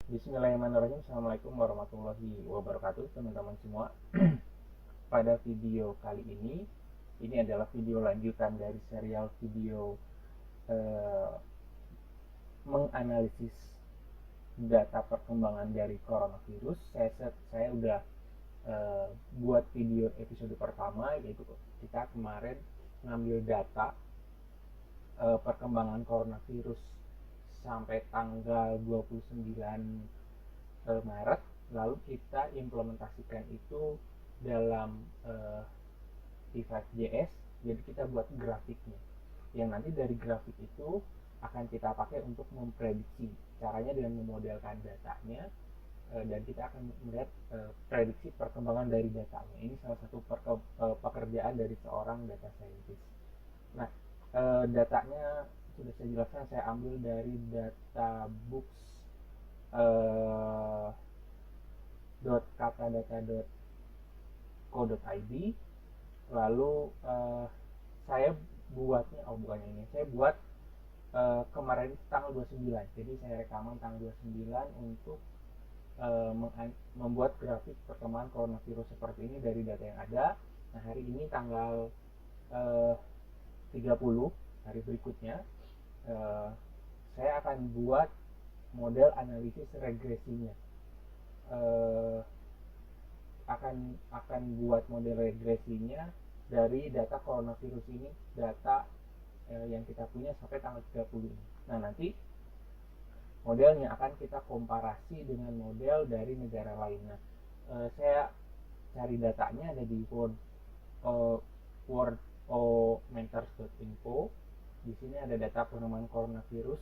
Bismillahirrahmanirrahim. Assalamualaikum warahmatullahi wabarakatuh, teman-teman semua. Pada video kali ini adalah video lanjutan dari serial video eh, menganalisis data perkembangan dari coronavirus. Saya udah buat video episode pertama, yaitu kita kemarin ngambil data perkembangan coronavirus sampai tanggal 29 Maret, lalu kita implementasikan itu dalam T5JS. Jadi kita buat grafiknya, yang nanti dari grafik itu akan kita pakai untuk memprediksi. Caranya dengan memodelkan datanya, dan kita akan melihat prediksi perkembangan dari datanya. Ini salah satu pekerjaan dari seorang data scientist. Nah, datanya sudah saya jelaskan, saya ambil dari databooks.katadata.co.id. Lalu saya buatnya, saya buat kemarin tanggal 29. Jadi saya rekaman tanggal 29 untuk membuat grafik perkembangan coronavirus seperti ini dari data yang ada. Nah, hari ini tanggal 30, hari berikutnya saya akan buat model analisis regresinya. Akan buat model regresinya dari data coronavirus ini, data yang kita punya sampai tanggal 30 ini. Nah, nanti modelnya akan kita komparasi dengan model dari negara lain. Nah, saya cari datanya ada di worldometers.info. Di sini ada data pengembangan coronavirus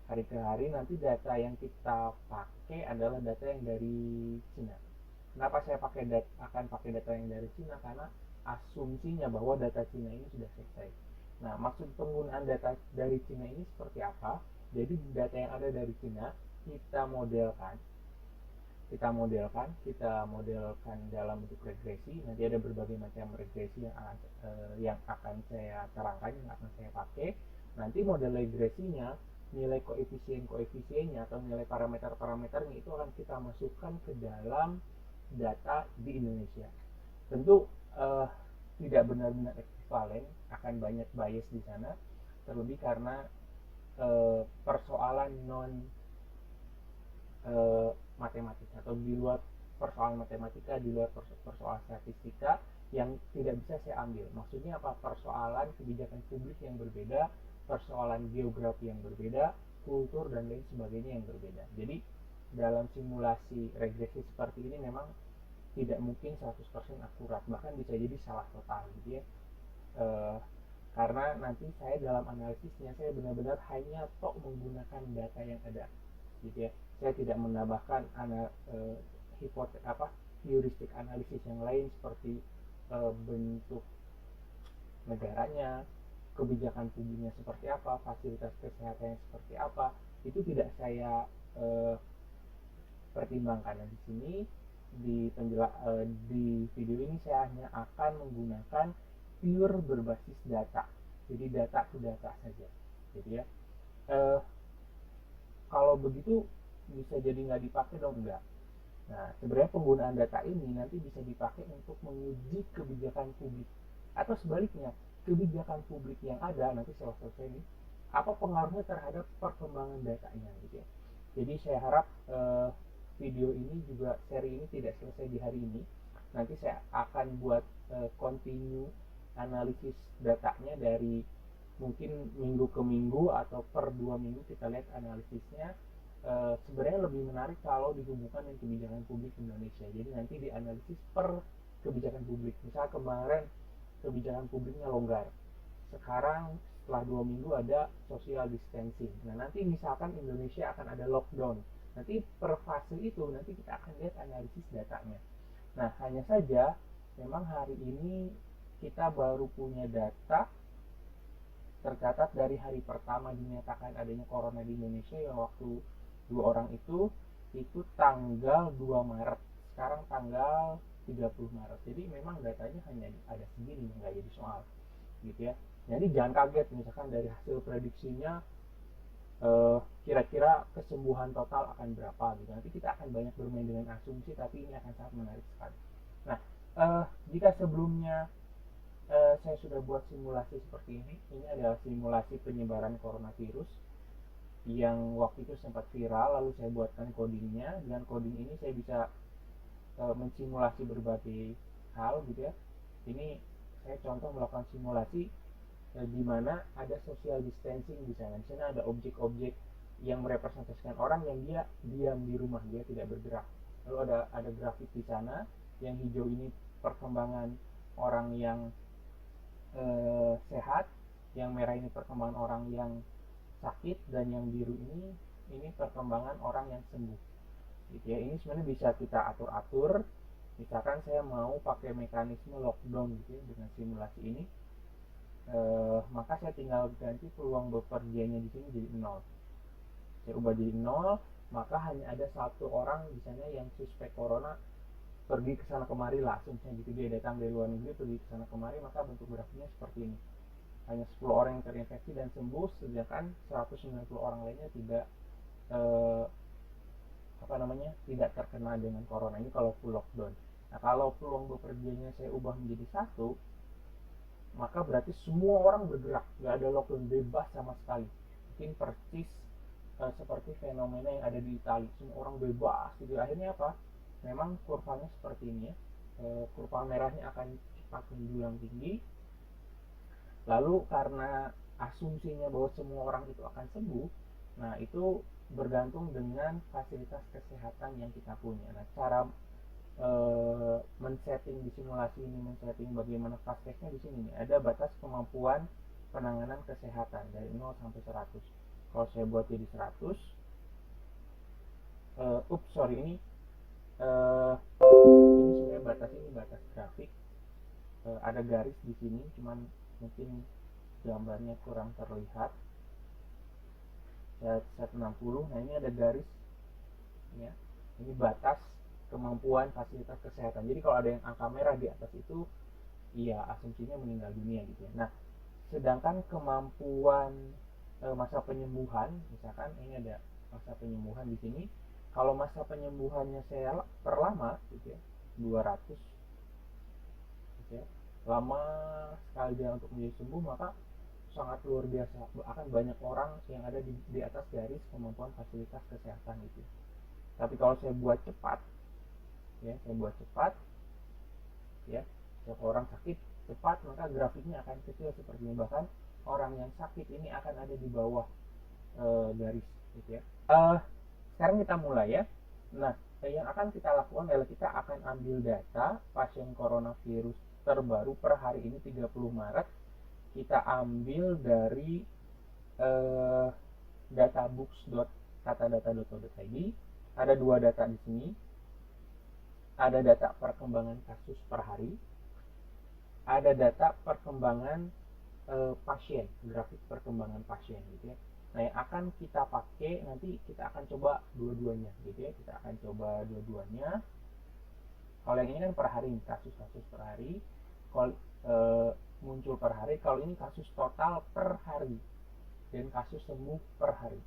hari ke hari. Nanti data yang kita pakai adalah data yang dari Cina. Kenapa saya akan pakai data yang dari Cina? Karena asumsinya bahwa data Cina ini sudah selesai. Nah, maksud penggunaan data dari Cina ini seperti apa? Jadi data yang ada dari Cina kita modelkan dalam bentuk regresi. Nanti ada berbagai macam regresi yang akan saya terangkan, yang akan saya pakai. Nanti model regresinya, nilai koefisiennya atau nilai parameternya itu akan kita masukkan ke dalam data di Indonesia. Tentu tidak benar-benar ekvivalen, akan banyak bias di sana, terlebih karena persoalan non matematika atau di luar persoalan matematika, di luar persoalan statistika yang tidak bisa saya ambil. Maksudnya apa? Persoalan kebijakan publik yang berbeda, persoalan geografi yang berbeda, kultur dan lain sebagainya yang berbeda. Jadi dalam simulasi regresi seperti ini memang tidak mungkin 100% akurat, bahkan bisa jadi salah total gitu ya. Karena nanti saya dalam analisisnya saya benar-benar hanya menggunakan data yang ada gitu ya. Saya tidak menambahkan heuristik analisis yang lain seperti bentuk negaranya, kebijakan publiknya seperti apa, fasilitas kesehatannya seperti apa. Itu tidak saya pertimbangkan. Di sini di video ini saya hanya akan menggunakan pure berbasis data. Jadi data to data saja gitu ya. Kalau begitu bisa jadi nggak dipakai dong? Enggak. Nah, sebenarnya penggunaan data ini nanti bisa dipakai untuk menguji kebijakan publik, atau sebaliknya, kebijakan publik yang ada nanti setelah selesai ini apa pengaruhnya terhadap perkembangan datanya gitu ya. Jadi saya harap video ini juga, seri ini tidak selesai di hari ini. Nanti saya akan buat continue analisis datanya dari mungkin minggu ke minggu atau per 2 minggu kita lihat analisisnya. Sebenarnya lebih menarik kalau dihubungkan dengan kebijakan publik Indonesia. Jadi nanti dianalisis per kebijakan publik. Misal kemarin kebijakan publiknya longgar, sekarang setelah 2 minggu ada social distancing. Nah, nanti misalkan Indonesia akan ada lockdown, nanti per fase itu nanti kita akan lihat analisis datanya. Nah, hanya saja memang hari ini kita baru punya data tercatat dari hari pertama dinyatakan adanya corona di Indonesia, yang waktu 2 orang itu tanggal 2 Maret. Sekarang tanggal 30 Maret. Jadi memang datanya hanya ada segini, nggak jadi soal gitu ya. Jadi jangan kaget misalkan dari hasil prediksinya kira-kira kesembuhan total akan berapa gitu. Nanti kita akan banyak bermain dengan asumsi, tapi ini akan sangat menarik sekali. Nah, jika sebelumnya saya sudah buat simulasi seperti ini adalah simulasi penyebaran coronavirus yang waktu itu sempat viral, lalu saya buatkan codingnya. Dengan coding ini saya bisa mensimulasi berbagai hal gitu ya. Ini saya contoh melakukan simulasi di mana ada social distancing di sana. Di sana ada objek-objek yang merepresentasikan orang yang dia diam di rumah, dia tidak bergerak. Lalu ada grafik di sana, yang hijau ini perkembangan orang yang sehat, yang merah ini perkembangan orang yang sakit, dan yang biru ini perkembangan orang yang sembuh. Gitu ya. Ini sebenarnya bisa kita atur-atur. Misalkan saya mau pakai mekanisme lockdown gitu ya, dengan simulasi ini, maka saya tinggal ganti peluang bepergiannya di sini jadi 0. Saya ubah jadi 0, maka hanya ada satu orang di sana yang suspek corona pergi ke sana kemari lah, asumsinya gitu, dia datang dari luar negeri pergi ke sana kemari, maka bentuk grafiknya seperti ini. Hanya 10 orang yang terinfeksi dan sembuh, sedangkan 190 orang lainnya tidak tidak terkena dengan corona. Ini kalau full lockdown. Nah, kalau peluang bepergiannya saya ubah menjadi 1, maka berarti semua orang bergerak, nggak ada lockdown, bebas sama sekali. Mungkin persis seperti fenomena yang ada di Italia, semua orang bebas gitu. Akhirnya apa? Memang kurvanya seperti ini ya, kurva merahnya akan cepat menjulang tinggi. Lalu karena asumsinya bahwa semua orang itu akan sembuh, nah itu bergantung dengan fasilitas kesehatan yang kita punya. Nah, cara men-setting di simulasi ini, men-setting bagaimana prakteknya di sini nih, ada batas kemampuan penanganan kesehatan dari 0 sampai 100. Kalau saya buat jadi 100, ini sebenarnya batas grafik, ada garis di sini, cuman mungkin gambarnya kurang terlihat. Saya set 60. Nah, ini ada garis ya. Ini batas kemampuan fasilitas kesehatan. Jadi kalau ada yang angka merah di atas itu, iya asumsinya meninggal dunia gitu ya. Nah, sedangkan kemampuan masa penyembuhan, misalkan ini ada masa penyembuhan di sini. Kalau masa penyembuhannya saya perlama gitu ya, 200 gitu ya, lama sekali dia untuk menjadi sembuh, maka sangat luar biasa, akan banyak orang yang ada di atas garis kemampuan fasilitas kesehatan gitu. Tapi kalau saya buat cepat ya, setiap orang sakit cepat, maka grafiknya akan kecil seperti ini. Bahkan orang yang sakit ini akan ada di bawah garis gitu ya. Sekarang kita mulai ya. Nah, yang akan kita lakukan adalah kita akan ambil data pasien coronavirus terbaru per hari ini 30 Maret. Kita ambil dari databooks.katadata.co.id. Ada 2 data di sini. Ada data perkembangan kasus per hari, ada data perkembangan pasien, grafik perkembangan pasien gitu ya. Nah, yang akan kita pakai nanti, kita akan coba dua-duanya gitu ya. Kita akan coba dua-duanya. Kalau yang ini kan per hari, kasus-kasus per hari. Kalau muncul per hari, kalau ini kasus total per hari dan kasus sembuh per hari.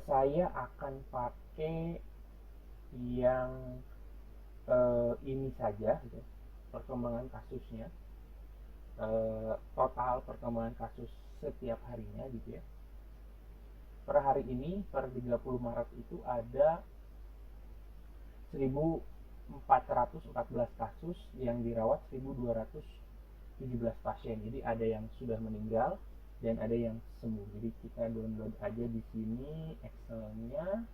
Saya akan pakai yang ini saja gitu, perkembangan kasusnya, total perkembangan kasus setiap harinya gitu ya. Per hari ini, per 30 Maret itu ada 1414 kasus, yang dirawat 1217 pasien. Jadi ada yang sudah meninggal dan ada yang sembuh. Jadi kita download aja di sini Excelnya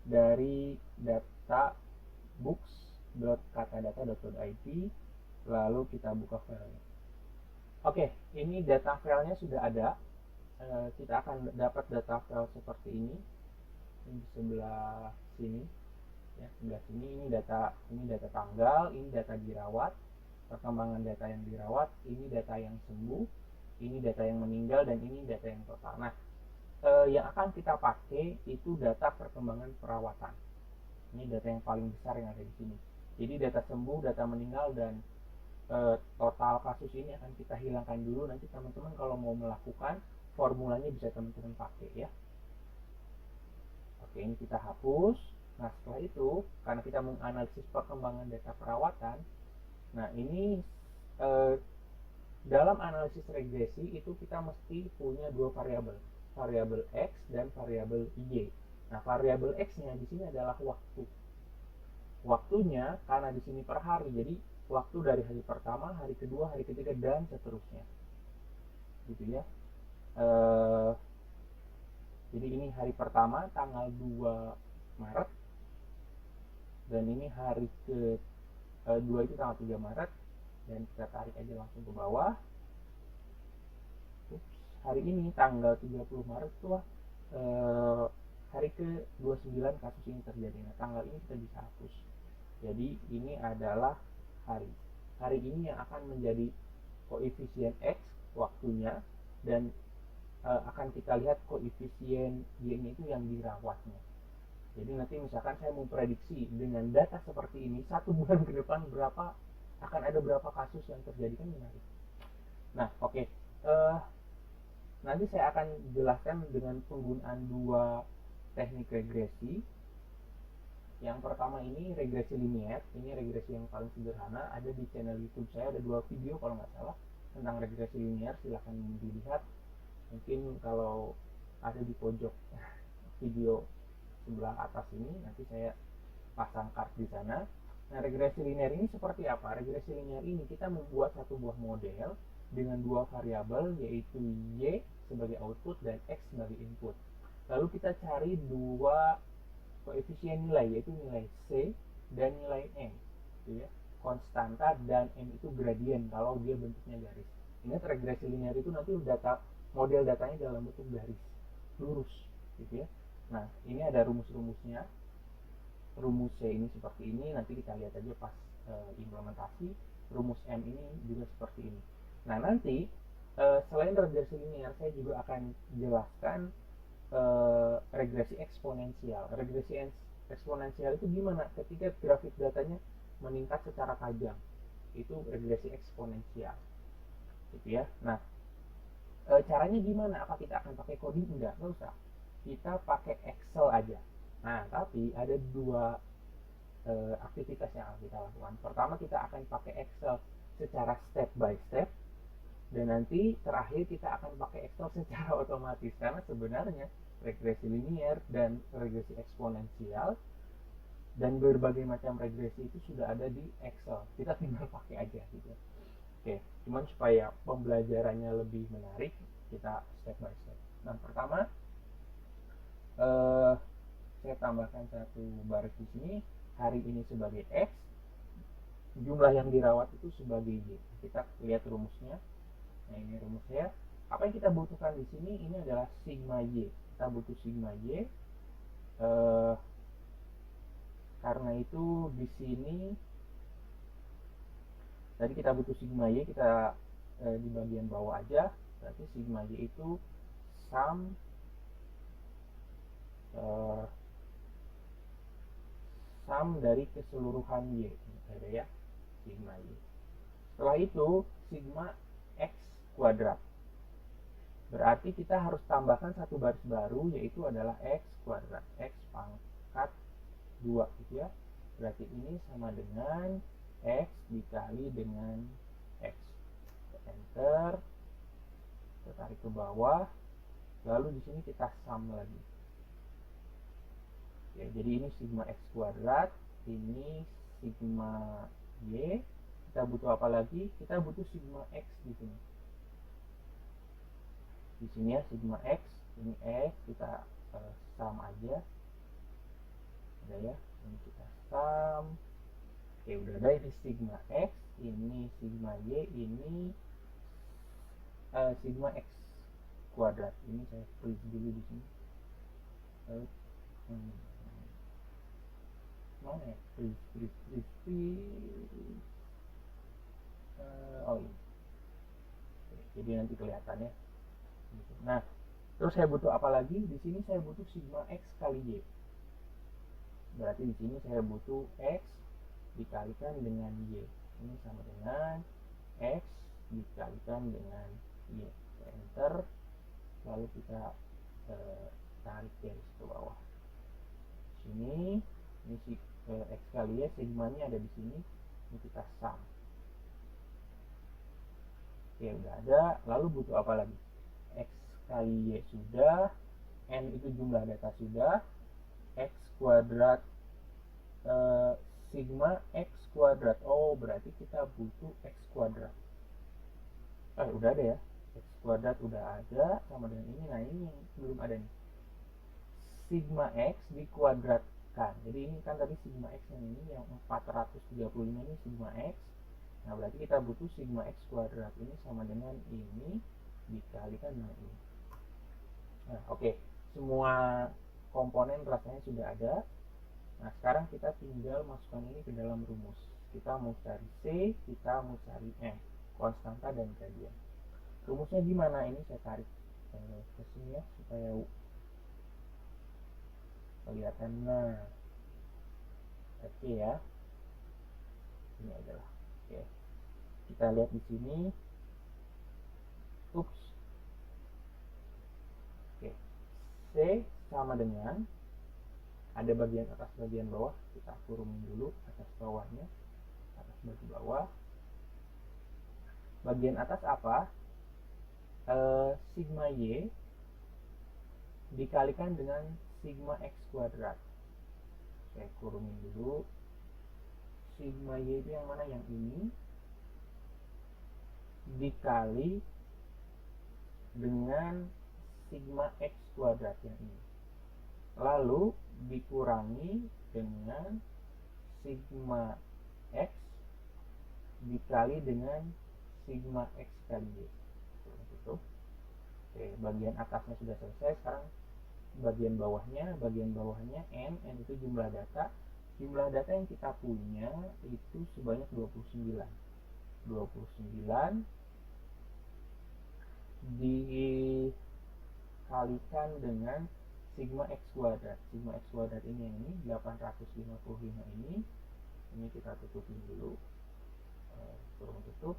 dari databooks.katadata.co.id, lalu kita buka filenya. Oke, ini data filenya sudah ada. Kita akan dapat data file seperti ini di sebelah sini ya, sebelah sini. Ini data tanggal, ini data dirawat, perkembangan data yang dirawat, ini data yang sembuh, ini data yang meninggal, dan ini data yang total. Nah, yang akan kita pakai itu data perkembangan perawatan. Ini data yang paling besar yang ada di sini. Jadi data sembuh, data meninggal, dan total kasus ini akan kita hilangkan dulu. Nanti teman-teman kalau mau melakukan formulanya bisa teman-teman pakai ya. Oke, ini kita hapus. Nah, setelah itu, karena kita menganalisis perkembangan data perawatan, nah ini dalam analisis regresi itu kita mesti punya dua variabel, variabel X dan variabel Y. Nah, variabel X-nya di sini adalah waktu. Waktunya karena di sini per hari, jadi waktu dari hari pertama, hari kedua, hari ketiga, dan seterusnya. Gitu ya. Jadi ini hari pertama tanggal 2 Maret, dan ini hari ke 2 itu tanggal 3 Maret, dan kita tarik aja langsung ke bawah. Hari ini tanggal 30 Maret tuh hari ke 29 kasus ini terjadi. Nah, tanggal ini kita bisa hapus. Jadi ini adalah hari ini yang akan menjadi koefisien X waktunya, dan akan kita lihat koefisien Y-nya itu yang dirawatnya. Jadi nanti misalkan saya mau prediksi dengan data seperti ini, 1 bulan ke depan akan ada berapa kasus yang terjadi, kan menarik. Nah, oke. Nanti saya akan jelaskan dengan penggunaan dua teknik regresi. Yang pertama ini regresi linear, ini regresi yang paling sederhana, ada di channel YouTube saya, ada 2 video kalau nggak salah tentang regresi linear, silahkan dilihat. Mungkin kalau ada di pojok video sebelah atas ini, nanti saya pasang card di sana. Nah, regresi linear ini seperti apa? Regresi linear ini kita membuat satu buah model dengan dua variabel, yaitu Y sebagai output dan X sebagai input. Lalu kita cari dua koefisien nilai, yaitu nilai C dan nilai M, gitu ya. Konstanta dan M itu gradien kalau dia bentuknya garis. Ingat, regresi linear itu nanti model datanya dalam bentuk garis lurus, gitu ya. Nah, ini ada rumus-rumusnya. Rumus C ini seperti ini, nanti kita lihat aja pas implementasi. Rumus M ini juga seperti ini. Nah, nanti selain regresi linear, saya juga akan jelaskan regresi eksponensial. Regresi eksponensial itu gimana? Ketika grafik datanya meningkat secara tajam, itu regresi eksponensial, gitu ya. Nah, caranya gimana? Apa kita akan pakai coding? Enggak usah. Kita pakai Excel aja. Nah, tapi ada dua aktivitas yang akan kita lakukan. Pertama, kita akan pakai Excel secara step by step, dan nanti terakhir kita akan pakai Excel secara otomatis, karena sebenarnya regresi linear dan regresi eksponensial dan berbagai macam regresi itu sudah ada di Excel, kita tinggal pakai aja gitu. Oke, cuman supaya pembelajarannya lebih menarik, kita step by step. Nah, pertama saya tambahkan satu baris di sini, hari ini sebagai X, jumlah yang dirawat itu sebagai Y. Kita lihat rumusnya. Nah, ini rumusnya. Apa yang kita butuhkan di sini? Ini adalah sigma Y. Kita butuh sigma Y. Karena itu di sini tadi kita butuh sigma Y, kita di bagian bawah aja. Berarti sigma Y itu sum dari keseluruhan Y. Ada ya, sigma Y. Setelah itu sigma X kuadrat. Berarti kita harus tambahkan satu baris baru, yaitu adalah X kuadrat. X pangkat 2 gitu ya. Berarti ini sama dengan X dikali dengan X. Enter. Kita tarik ke bawah. Lalu di sini kita sum lagi. Ya, jadi ini sigma X kuadrat, ini sigma Y. Kita butuh apa lagi? Kita butuh sigma X di sini. Di sini ya, sigma X, ini X, kita sum aja. Ada ya, ini kita sum. Oke, udah ada. Ini sigma X, ini sigma Y, ini sigma X kuadrat. Ini saya freeze dulu di sini. Mana ya? Freeze. Oh ini. Jadi nanti kelihatan ya. Nah, terus saya butuh apa lagi? Di sini saya butuh sigma X kali Y. Berarti di sini saya butuh X dikalikan dengan Y. Ini sama dengan X dikalikan dengan Y. Enter. lalu kita tarik garis ke bawah sini. Ini si X kali Y, sigmanya ada di sini, ini kita sum. Oke, udah ada. Lalu butuh apa lagi? X kali Y sudah, N itu jumlah data sudah, X kuadrat sigma X kuadrat. Oh, berarti kita butuh X kuadrat. Udah ada ya. X kuadrat udah ada, sama dengan ini. Nah, ini yang belum ada nih. Sigma X dikuadratkan. Jadi ini kan tadi sigma X yang ini, yang 435 ini sigma X. Nah, berarti kita butuh sigma X kuadrat. Ini sama dengan ini dikalikan dengan ini. Nah, oke. Semua komponen rasanya sudah ada. Nah, sekarang kita tinggal masukkan ini ke dalam rumus. Kita mau cari C, kita mau cari M, konstanta dan gradien. Rumusnya gimana? Ini saya tarik ke sini ya, supaya kelihatan. Nah, oke ya. Ini adalah. Oke. Kita lihat di sini. Ups. Oke. C sama dengan, ada bagian atas bagian bawah, kita kurungin dulu atas bawahnya, atas bagi bawah. Bagian atas apa? Sigma Y dikalikan dengan sigma X kuadrat. Saya kurungin dulu. Sigma Y itu yang mana? Yang ini dikali dengan sigma X kuadrat yang ini, lalu dikurangi dengan sigma X dikali dengan sigma X kali Y. Oke, bagian atasnya sudah selesai. Sekarang bagian bawahnya N itu jumlah data. Jumlah data yang kita punya itu sebanyak 29 dikalikan dengan sigma X kuadrat. Sigma X kuadrat ini yang ini 855 ini kita tutupin dulu, kurung tutup.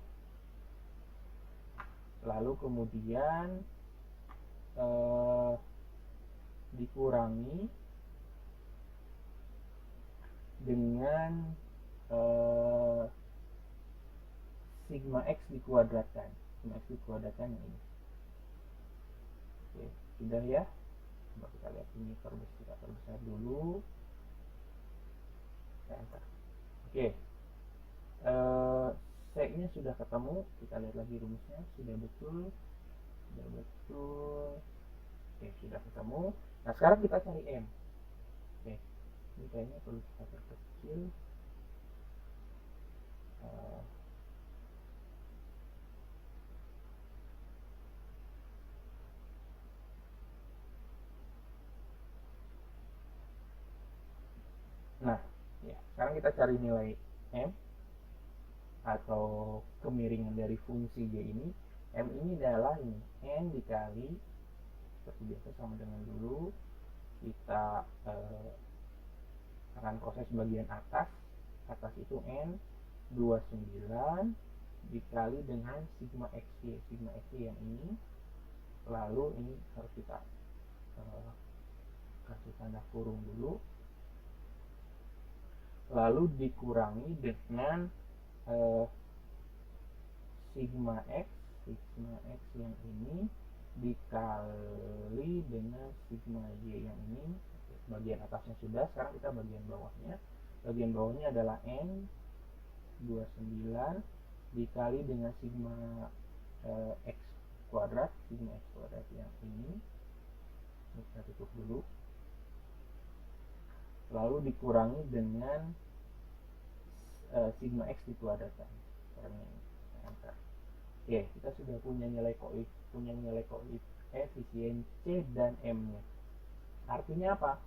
Lalu kemudian dikurangi dengan sigma X dikuadratkan. Sigma X dikuadratkan yang ini. Oke, sudah ya. Coba kita lihat ini, kita perbesar dulu. Enter. Oke. C-nya sudah ketemu. Kita lihat lagi rumusnya, sudah betul. Oke, sudah ketemu. Nah, sekarang kita cari M. Oke, ini kayaknya perlu kita perkecil. Nah, ya, sekarang kita cari nilai M atau kemiringan dari fungsi Y ini. M ini adalah ini, N dikali, seperti biasa sama dengan dulu, kita akan proses bagian atas itu N 29 dikali dengan sigma XY yang ini, lalu ini harus kita kasih tanda kurung dulu, lalu dikurangi dengan sigma X yang ini dikali dengan sigma Y yang ini. Bagian atasnya sudah, sekarang kita bagian bawahnya adalah N 29 dikali dengan sigma X kuadrat yang ini kita tutup dulu, lalu dikurangi dengan sigma X dikuadratkan. Oke, kita sudah punya nilai koefisien C dan M nya. Artinya apa?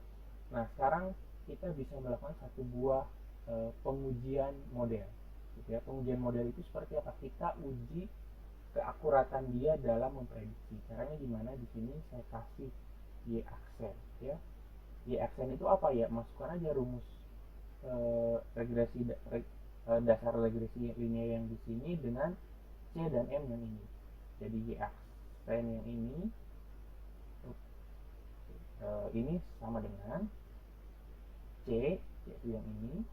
Nah, sekarang kita bisa melakukan satu buah pengujian model. Gitu ya. Pengujian model itu seperti apa? Kita uji keakuratan dia dalam memprediksi. Caranya gimana? Di sini saya kasih Y aksen, ya. Y aksen itu apa ya? Masukkan aja rumus dasar regresi linear yang di sini dengan C dan M yang ini. Jadi Y aksen yang ini Ini sama dengan C, yaitu yang ini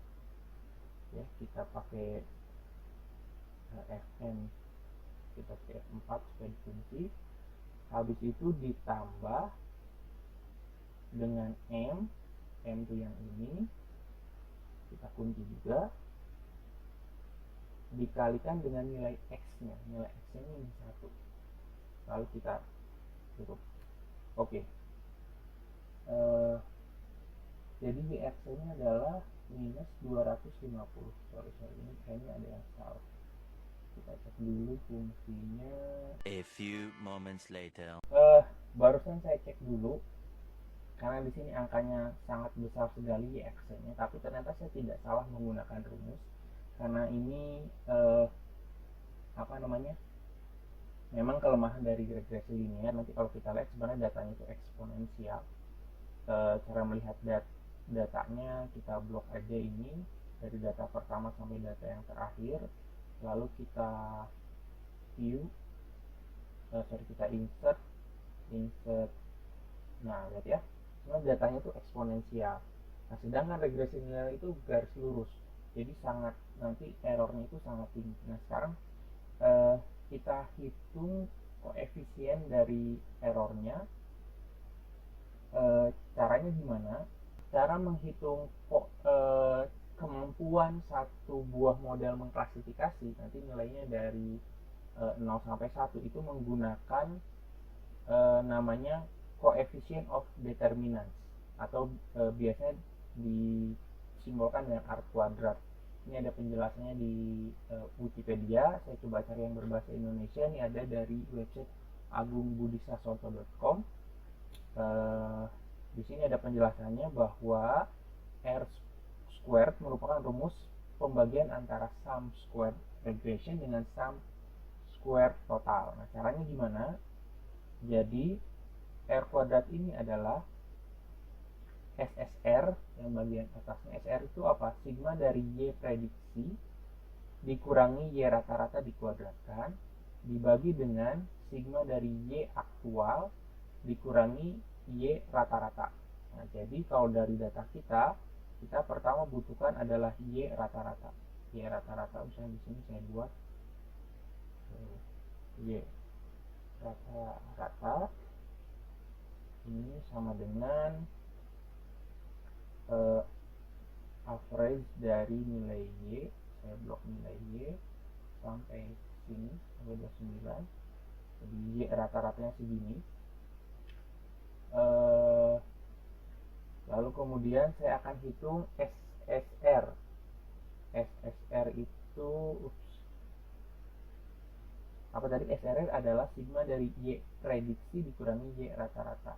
ya, kita pakai Fn, kita pakai F4 supaya dikunci. Habis itu ditambah dengan M itu yang ini, kita kunci juga, dikalikan dengan nilai X nya, nilai X nya ini 1, lalu kita tutup. Oke. Jadi WRC nya adalah minus 250. Sorry, ini kayaknya ada yang salah. Kita cek dulu fungsinya. A few moments later. Barusan saya cek dulu karena di sini angkanya sangat besar sekali YX-nya, tapi ternyata saya tidak salah menggunakan rumus karena ini memang kelemahan dari regresi linear. Nanti kalau kita lihat sebenarnya datanya itu eksponensial. Cara melihat datanya kita blok aja ini dari data pertama sampai data yang terakhir, lalu kita view, kita insert. Nah, lihat ya, sebenarnya datanya itu eksponensial. Nah, sedangkan regresi linear itu garis lurus, jadi nanti errornya itu sangat tinggi. Nah, sekarang kita hitung koefisien dari errornya. Caranya gimana? Cara menghitung kemampuan satu buah model mengklasifikasi, nanti nilainya dari 0 sampai 1 itu menggunakan namanya coefficient of determinants, atau biasanya disimbolkan dengan R kuadrat. Ini ada penjelasannya di Wikipedia. Saya coba cari yang berbahasa Indonesia. Ini ada dari website agungbudisasoto.com. Di sini ada penjelasannya bahwa R squared merupakan rumus pembagian antara sum squared regression dengan sum squared total. Nah, caranya gimana? Jadi R kuadrat ini adalah SSR, yang bagian atasnya. SR itu apa? Sigma dari Y prediksi dikurangi Y rata-rata dikuadratkan dibagi dengan sigma dari Y aktual dikurangi Y rata-rata. Nah, jadi kalau dari data kita pertama butuhkan adalah Y rata-rata. Y rata-rata, misalnya di sini saya buat Y rata-rata ini sama dengan average dari nilai Y. Saya blok nilai Y sampai sini, sampai 29. Jadi Y rata-ratanya segini. Lalu kemudian saya akan hitung SSR. SSR itu apa tadi? SSR adalah sigma dari Y prediksi dikurangi Y rata-rata.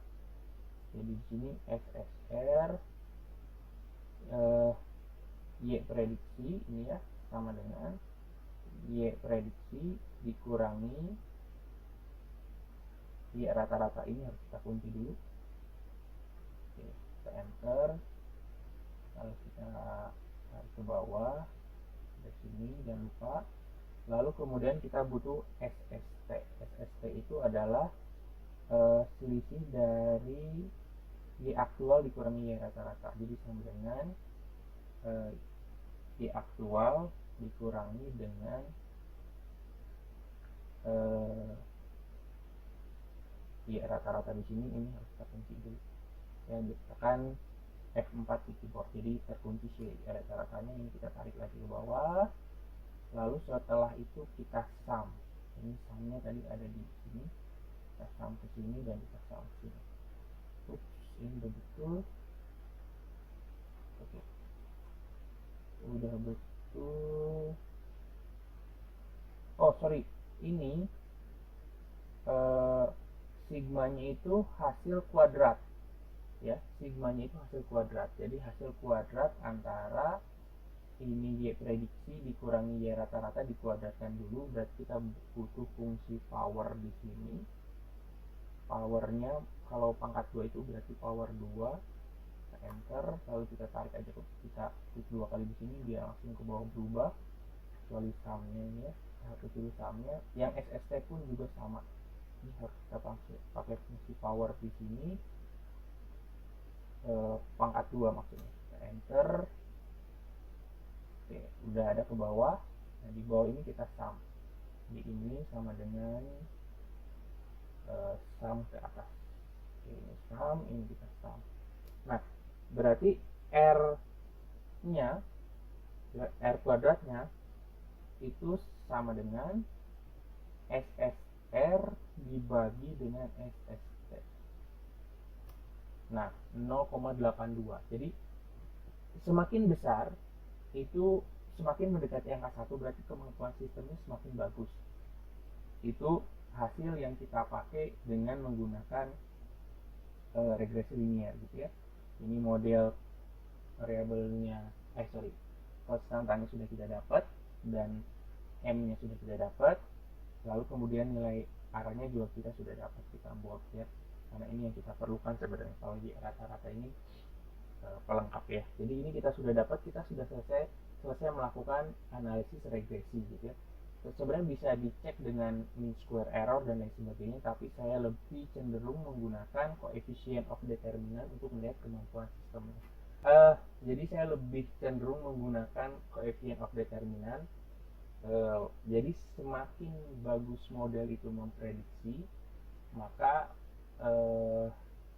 Jadi di sini SSR Y prediksi ini ya sama dengan Y prediksi dikurangi Y rata-rata. Ini harus kita kunci dulu. Oke, kita enter, lalu kita tarik ke bawah dari sini, jangan lupa. Lalu kemudian kita butuh SST. SST itu adalah selisih dari Y aktual dikurangi Y rata-rata. Jadi sama dengan Y aktual dikurangi dengan Y rata-rata. Di sini ini harus kita kunci dulu. Ya, ditekan F4 di keyboard, jadi terkunci si rata-ratanya. Ini kita tarik lagi ke bawah, lalu setelah itu kita sum. Ini sumnya tadi ada di sini, kita sum ke sini dan kita sum ke sini. Ini udah betul. Oke, udah betul. Oh sorry, ini sigmanya itu hasil kuadrat ya, sigmanya itu hasil kuadrat. Jadi hasil kuadrat antara ini Y prediksi dikurangi Y rata-rata dikuadratkan dulu. Berarti kita butuh fungsi power di sini. Powernya kalau pangkat 2 itu berarti power 2. Kita enter, lalu kita tarik aja, kita klik 2 kali di sini, dia langsung ke bawah berubah, kecuali sumnya ini ya. Kita harus pilih sumnya. Yang SST pun juga sama. Ini harus kita pakai fungsi power di sini. pangkat 2 maksudnya. Kita enter. Oke, udah ada ke bawah. Nah, di bawah ini kita sum. Di ini sama dengan sum ke atas. Oke, ini sum, ini kita sum. Nah, berarti R-nya, R kuadratnya itu sama dengan SSR dibagi dengan SST. Nah, 0,82. Jadi semakin besar itu semakin mendekati angka 1, berarti kemampuan sistemnya semakin bagus. Itu hasil yang kita pakai dengan menggunakan regresi linear gitu ya. Ini model variabelnya konstantannya sudah kita dapat dan M-nya sudah kita dapat, lalu kemudian nilai R-nya juga kita sudah dapat, kita buat ya, karena ini yang kita perlukan sebenarnya. Kalau di rata-rata ini pelengkap ya. Jadi ini kita sudah dapat, kita sudah selesai melakukan analisis regresi gitu ya. Sebenarnya bisa dicek dengan mean square error dan lain sebagainya, tapi saya lebih cenderung menggunakan coefficient of determinant untuk melihat kemampuan sistemnya. Jadi saya lebih cenderung menggunakan coefficient of determinant. Jadi semakin bagus model itu memprediksi, maka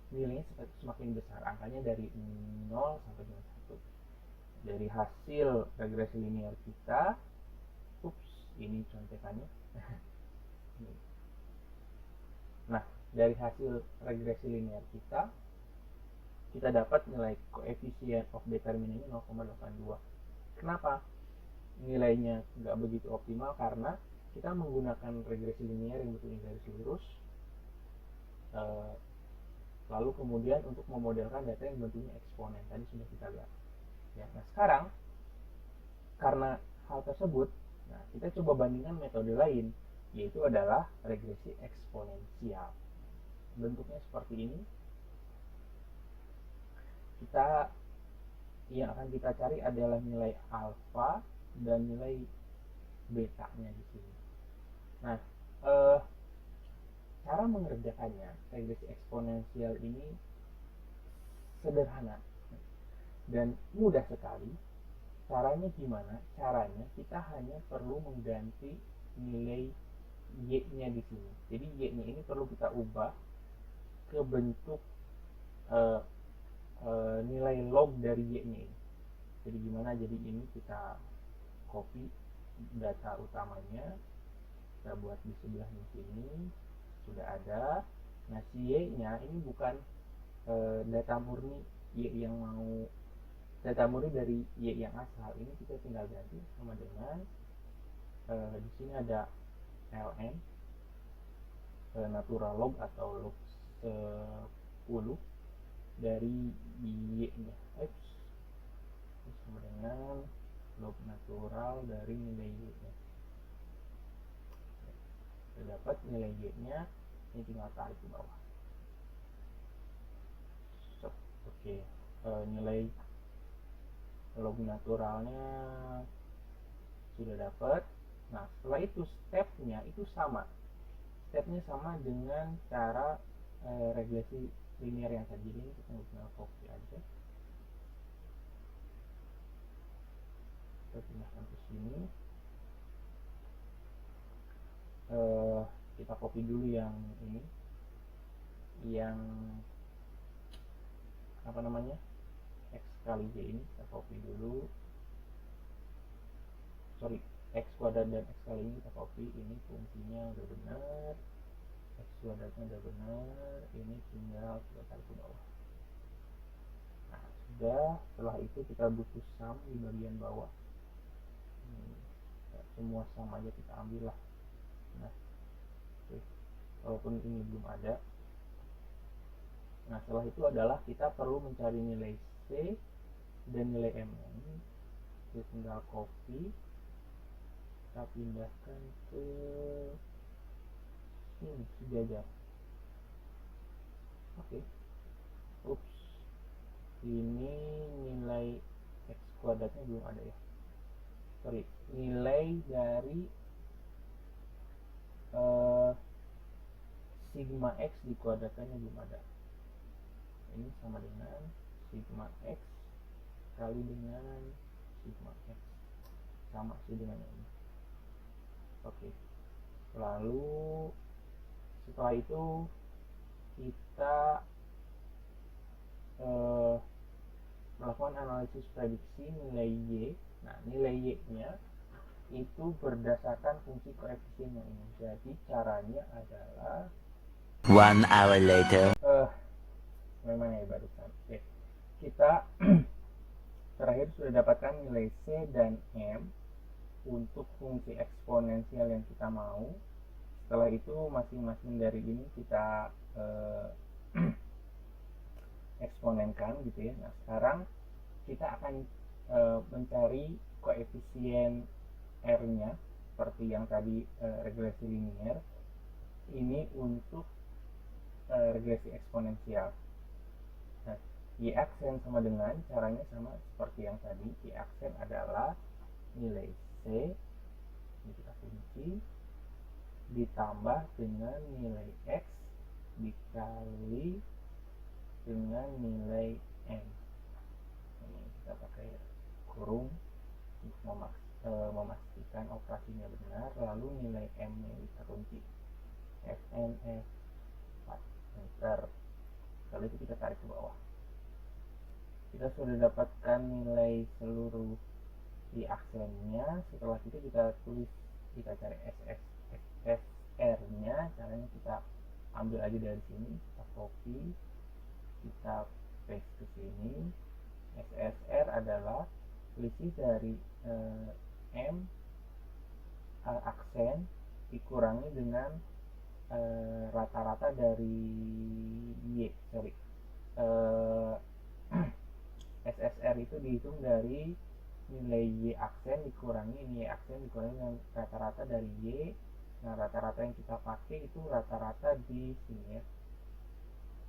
nilainya semakin besar, angkanya dari 0 sampai dengan 1. Dari hasil regresi linear kita, ini contekannya. Nah, dari hasil regresi linear kita dapat nilai coefficient of determinant 0,82. Kenapa nilainya nggak begitu optimal? Karena kita menggunakan regresi linear yang bentuknya garis lurus, lalu kemudian untuk memodelkan data yang bentuknya eksponen tadi sudah kita lihat ya. Nah, sekarang karena hal tersebut, nah kita coba bandingkan metode lain, yaitu adalah regresi eksponensial. Bentuknya seperti ini. Yang akan kita cari adalah nilai alfa dan nilai beta-nya di sini. Nah, cara mengerjakannya regresi eksponensial ini sederhana dan mudah sekali. Caranya gimana? Caranya kita hanya perlu mengganti nilai y-nya di sini. Jadi y-nya ini perlu kita ubah ke bentuk nilai log dari y-nya ini. Jadi gimana? Jadi ini kita copy data utamanya, kita buat di sebelahnya sini, sudah ada. Nah, si y-nya ini bukan data murni y yang mau, data murni dari y yang asal. Ini kita tinggal ganti sama dengan di sini ada ln natural log atau log 10 dari y-nya, sama dengan log natural dari nilai y-nya. Kita dapat nilai y-nya, ini tinggal tarik ke bawah. Oke, nilai log naturalnya sudah dapat. Nah, setelah itu stepnya sama dengan cara regresi linear yang tadi. Ini kita tinggal copy aja, kita pindahkan ke sini. Kita copy dulu yang ini, yang apa namanya, x kali y ini kita copy dulu. X kuadrat dan x kali ini kita copy. Ini fungsinya udah benar, x kuadratnya udah benar, ini tinggal kita tarik ke bawah. Nah, sudah. Setelah itu kita butuh sum di bagian bawah. Semua sum aja kita ambil lah. Nah, walaupun ini belum ada. Nah, setelah itu adalah kita perlu mencari nilai C dan nilai M. Kita tinggal copy, kita pindahkan ke sini sejajar. Oke. Ini nilai x kuadratnya belum ada ya. Nilai dari sigma x dikuadratkannya belum ada. Ini sama dengan sigma x kali dengan sigma x, sama sih dengan ini. Oke, lalu setelah itu kita melakukan analisis prediksi nilai y. Nah, nilai y nya itu berdasarkan fungsi koefisien yang ini. Jadi caranya adalah 1 hour later. memang ya barusan. Oke, kita terakhir sudah dapatkan nilai c dan m untuk fungsi eksponensial yang kita mau. Setelah itu masing-masing dari ini kita eksponenkan gitu ya. Nah, sekarang kita akan mencari koefisien R-nya seperti yang tadi regresi linear. Ini untuk regresi eksponensial. Nah, y aksen sama dengan caranya sama seperti yang tadi. Y aksen adalah nilai c, ini kita kunci, ditambah dengan nilai x dikali dengan nilai m. Ini kita pakai kurung untuk memastikan operasinya benar. Lalu nilai m nya kita kunci fn f 4 enter. Lalu itu kita tarik ke bawah. Kita sudah dapatkan nilai seluruh di aksennya. Setelah itu kita tulis, kita cari SSR nya. Caranya kita ambil aja dari sini, kita copy, kita paste ke sini. SSR adalah selisih dari M aksen dikurangi dengan rata-rata dari Y. SSR itu dihitung dari nilai Y aksen dikurangi Y aksen dikurangi dengan rata-rata dari Y. Nah, rata-rata yang kita pakai itu rata-rata di sini ya.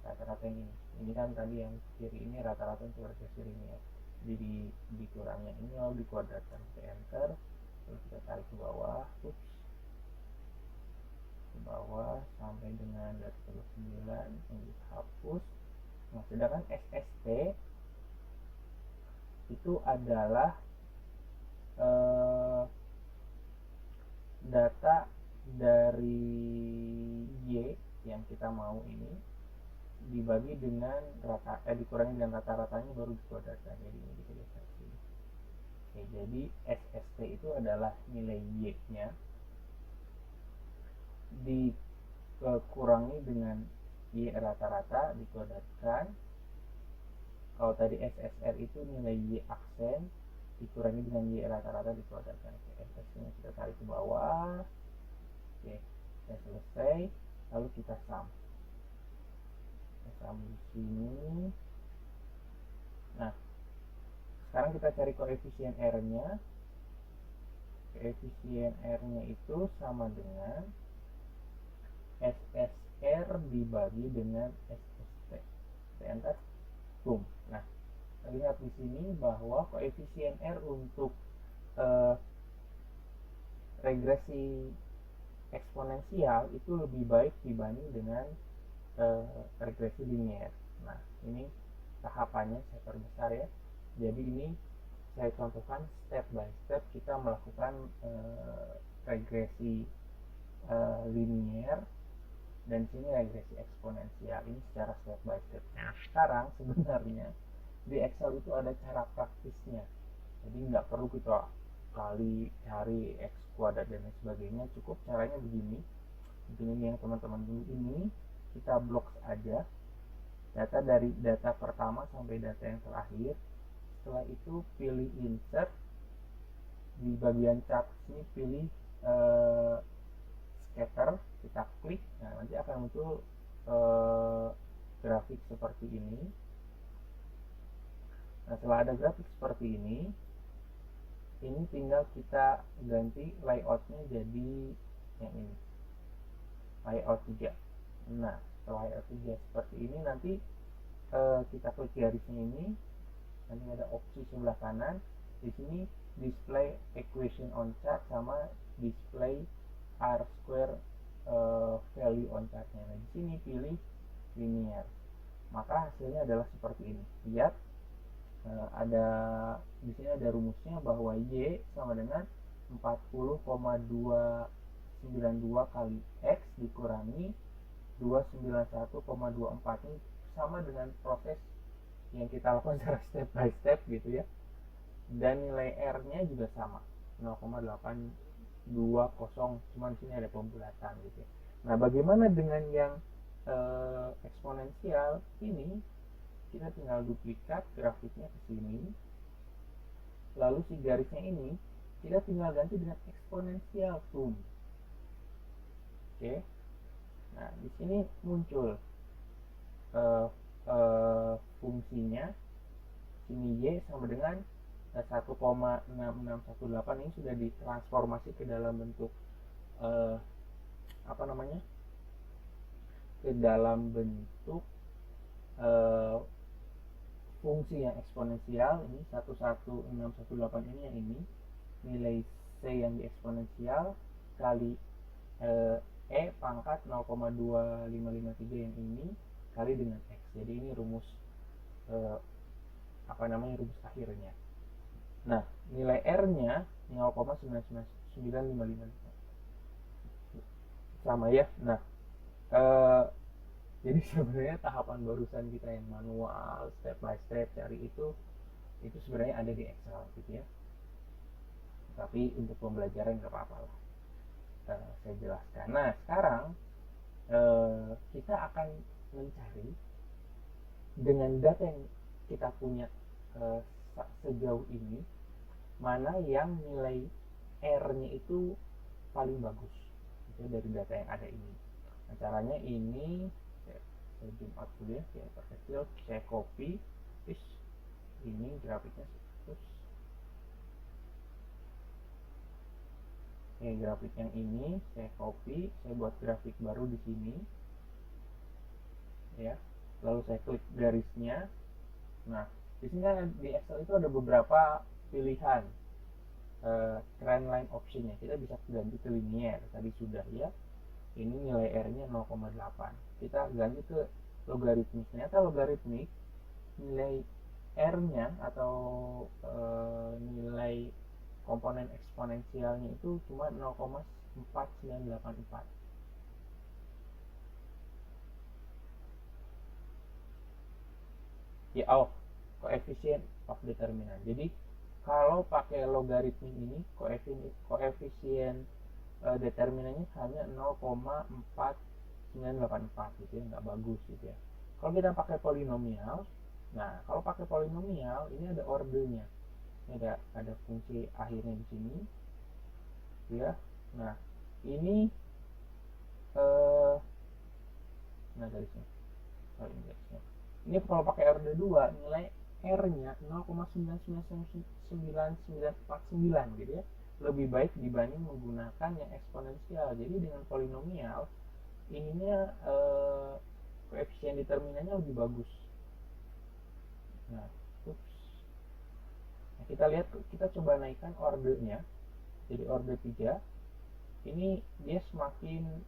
Rata-rata yang ini kan tadi yang kiri ini rata-rata untuk regresi linear. Jadi dikurangnya ini lalu dikuadratkan, kita enter, lalu kita tarik ke bawah, ke bawah sampai dengan 29 yang dihapus. Nah, sedangkan SST itu adalah data dari Y yang kita mau ini dibagi dengan dikurangi dengan rata-ratanya baru dikuadratkan. Jadi ini bisa geser sini. Oke, jadi SST itu adalah nilai Y nya dikurangi dengan Y rata-rata dikuadratkan. Kalau tadi SSR itu nilai Y aksen dikurangi dengan Y rata-rata dikuadratkan. Oke, SST nya kita tarik ke bawah. Oke, sudah selesai. Lalu kita sum. Di sini. Nah, sekarang kita cari koefisien R-nya. Koefisien R-nya itu sama dengan SSR dibagi dengan SST. Kita enter. Boom. Nah, lihat di sini bahwa koefisien R untuk regresi eksponensial itu lebih baik dibanding dengan regresi linear. Nah, ini tahapannya saya perbesar ya. Jadi ini saya contohkan step by step kita melakukan regresi linear dan sini regresi eksponensial. Ini secara step by step. Nah, sekarang sebenarnya di Excel itu ada cara praktisnya. Jadi nggak perlu kita kali cari X kuadrat dan lain sebagainya. Cukup caranya begini. Begini yang teman-teman dulu ini. Kita blok aja data dari data pertama sampai data yang terakhir. Setelah itu pilih insert, di bagian chart ini pilih scatter, kita klik. Nah, nanti akan muncul grafik seperti ini. Nah, setelah ada grafik seperti ini tinggal kita ganti layoutnya jadi yang ini, layout 3. Nah, setelah layout 3 seperti ini nanti kita klik garisnya ini, nanti ada opsi sebelah kanan. Di sini display equation on chart sama display R square value on chartnya. Nah, di sini pilih linear, maka hasilnya adalah seperti ini. Lihat, Ada di sini ada rumusnya bahwa Y sama dengan 40,292 kali X dikurangi 291,24. Ini sama dengan proses yang kita lakukan secara step by step gitu ya. Dan nilai R-nya juga sama 0,820, cuman sini ada pembulatan gitu ya. Nah, bagaimana dengan yang eksponensial ini? Kita tinggal duplikat grafiknya ke sini, lalu si garisnya ini kita tinggal ganti dengan eksponensial sum. Oke. Nah, di sini muncul fungsinya sini Y sama dengan 1,6618. Ini sudah ditransformasi ke dalam bentuk ke dalam bentuk fungsi yang eksponensial. Ini 11618 ini yang ini, nilai C yang di eksponensial kali E pangkat 0,2553 yang ini kali dengan X. Jadi ini rumus rumus akhirnya. Nah, nilai R-nya 0,99955 sama ya. Nah, jadi sebenarnya tahapan barusan kita yang manual step by step cari itu sebenarnya ada di Excel gitu ya. Tapi untuk pembelajaran nggak apa-apa lah, saya jelaskan. Nah, sekarang kita akan mencari dengan data yang kita punya sejauh ini, mana yang nilai R-nya itu paling bagus gitu, dari data yang ada ini. Nah, caranya ini saya zoom out dulu ya, saya perkecil, saya copy, terus ini grafiknya, terus grafik yang ini saya copy, saya buat grafik baru di sini ya, lalu saya klik garisnya. Nah, di sini kan di Excel itu ada beberapa pilihan trend line optionnya. Kita bisa ganti ke linear, tadi sudah ya. Ini nilai R-nya 0,8. Kita ganti ke logaritmik. Ternyata logaritmik nilai R-nya atau nilai komponen eksponensialnya itu cuma 0,4984. Ya, coefficient of determinant. Jadi kalau pakai logaritmik ini koefisien determinannya hanya 0,4984 gitu ya, nggak bagus gitu ya. Kalau kita pakai polinomial, nah kalau pakai polinomial ini ada ordernya, ini ada fungsi akhirnya di sini ya. Nah, ini garisnya, ini kalau pakai order 2 nilai R-nya 0,999949 gitu ya, lebih baik dibanding menggunakan yang eksponensial. Jadi dengan polinomial ininya koefisien determinannya lebih bagus. Nah, kita lihat, kita coba naikkan ordernya jadi order 3. Ini dia semakin